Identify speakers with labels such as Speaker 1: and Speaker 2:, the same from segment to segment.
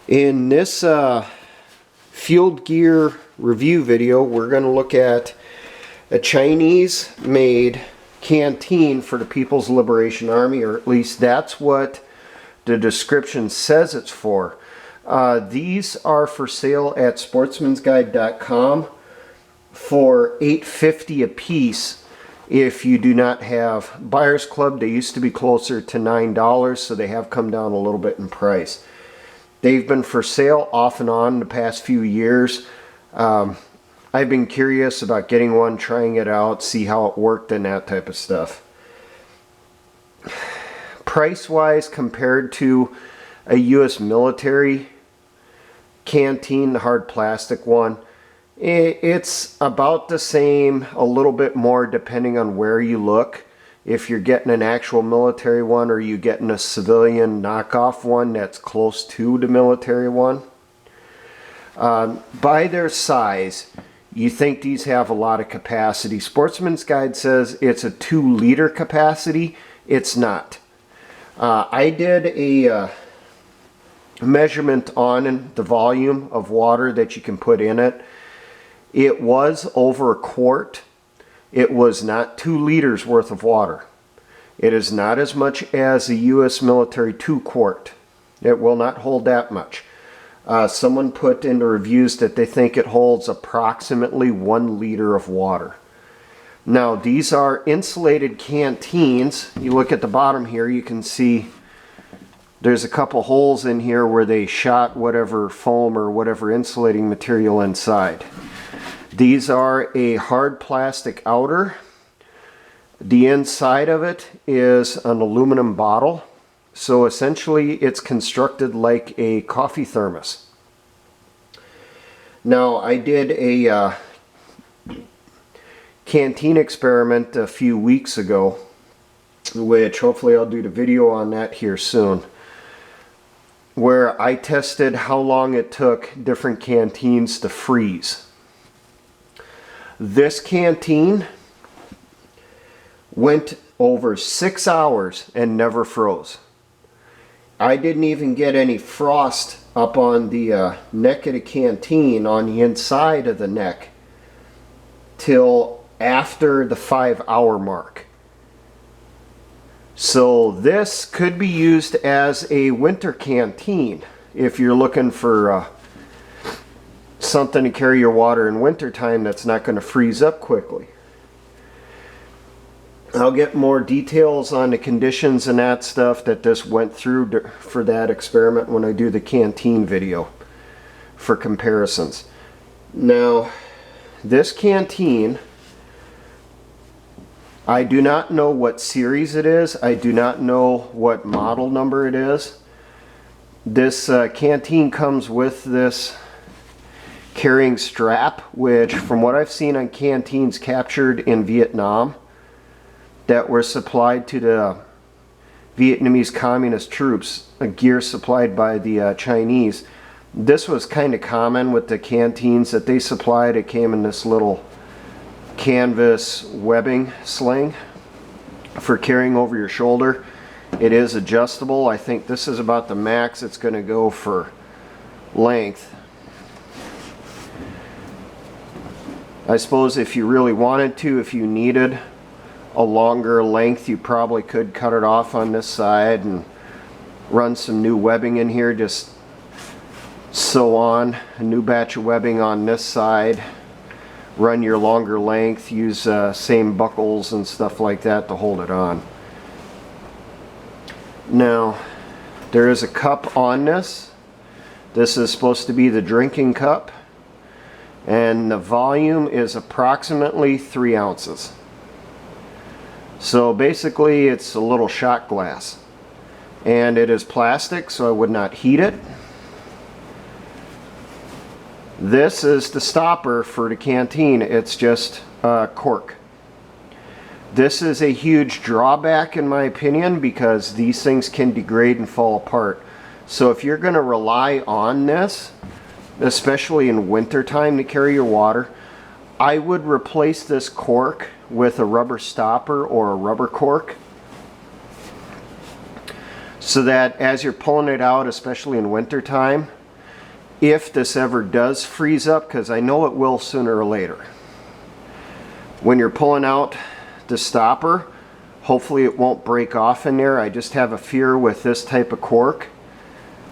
Speaker 1: In this field gear review video, we're going to look at a Chinese-made canteen for the People's Liberation Army, or at least that's what the description says it's for. These are for sale at sportsmansguide.com for $8.50 a piece. If you do not have Buyers Club, they used to be closer to $9, so they have come down a little bit in price. They've been for sale off and on the past few years. I've been curious about getting one, trying it out, see how it worked and that type of stuff. Price-wise, compared to a U.S. military canteen, the hard plastic one, it's about the same, a little bit more depending on where you look. If you're getting an actual military one or you getting a civilian knockoff one that's close to the military one. By their size, you think these have a lot of capacity. Sportsman's Guide says it's a 2-liter capacity. It's not. I did a measurement on the volume of water that you can put in it. It was over a quart. It was not 2 liters worth of water. It is not as much as a U.S. military 2-quart. It will not hold that much. Someone put in the reviews that they think it holds approximately 1 liter of water. Now, these are insulated canteens. You look at the bottom here, you can see there's a couple holes in here where they shot whatever foam or whatever insulating material inside. These are a hard plastic outer. The inside of it is an aluminum bottle. So essentially it's constructed like a coffee thermos. Now, I did a canteen experiment a few weeks ago, which hopefully I'll do the video on that here soon, where I tested how long it took different canteens to freeze. This canteen went over 6 hours and never froze. I didn't even get any frost up on the neck of the canteen, on the inside of the neck, till after the 5-hour mark. So this could be used as a winter canteen if you're looking for something to carry your water in wintertime that's not going to freeze up quickly. I'll get more details on the conditions and that stuff that this went through for that experiment when I do the canteen video for comparisons. Now, this canteen, I do not know what series it is. I do not know what model number it is. This canteen comes with this carrying strap, which from what I've seen on canteens captured in Vietnam that were supplied to the Vietnamese communist troops, a gear supplied by the Chinese. This was kind of common with the canteens that they supplied. It came in this little canvas webbing sling for carrying over your shoulder. It is adjustable. I think this is about the max it's going to go for length. I suppose if you really wanted to, if you needed a longer length, you probably could cut it off on this side and run some new webbing in here. Just sew on a new batch of webbing on this side, run your longer length, use same buckles and stuff like that to hold it on. Now, there is a cup on this. This is supposed to be the drinking cup, and the volume is approximately 3 ounces. So basically it's a little shot glass, and it is plastic, so I would not heat it. This is the stopper for the canteen. It's just cork. This is a huge drawback in my opinion, because these things can degrade and fall apart. So if you're going to rely on this, especially in wintertime to carry your water, I would replace this cork with a rubber stopper or a rubber cork, so that as you're pulling it out, especially in wintertime, if this ever does freeze up, because I know it will sooner or later. When you're pulling out the stopper, hopefully it won't break off in there. I just have a fear with this type of cork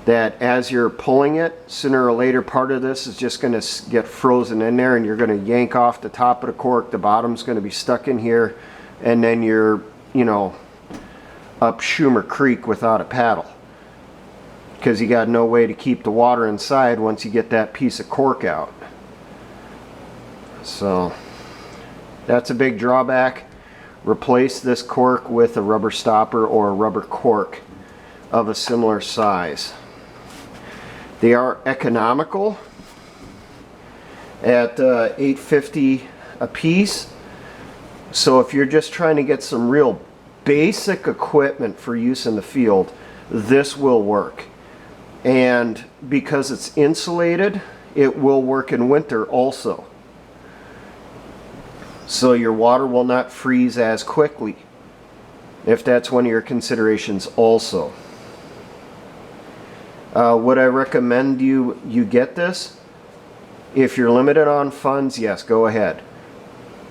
Speaker 1: that as you're pulling it, sooner or later part of this is just going to get frozen in there, and you're going to yank off the top of the cork, the bottom's going to be stuck in here, and then you're, you know, up Schumer Creek without a paddle, because you got no way to keep the water inside once you get that piece of cork out. So that's a big drawback. Replace this cork with a rubber stopper or a rubber cork of a similar size. They are economical at $8.50 a piece. So if you're just trying to get some real basic equipment for use in the field, this will work. And because it's insulated, it will work in winter also. So your water will not freeze as quickly, if that's one of your considerations also. Would I recommend you get this? If you're limited on funds, yes, go ahead.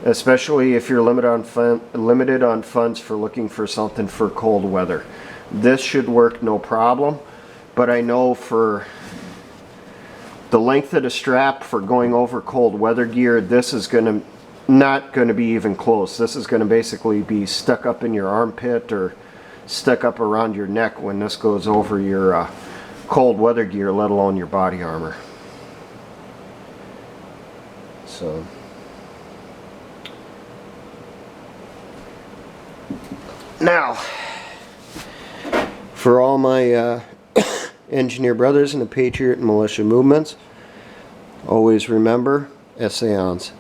Speaker 1: Especially if you're limited on funds for looking for something for cold weather. This should work no problem, but I know for the length of the strap for going over cold weather gear, this is not going to be even close. This is going to basically be stuck up in your armpit or stuck up around your neck when this goes over your cold weather gear, let alone your body armor. So now, for all my engineer brothers in the Patriot and Militia movements, always remember, essayons.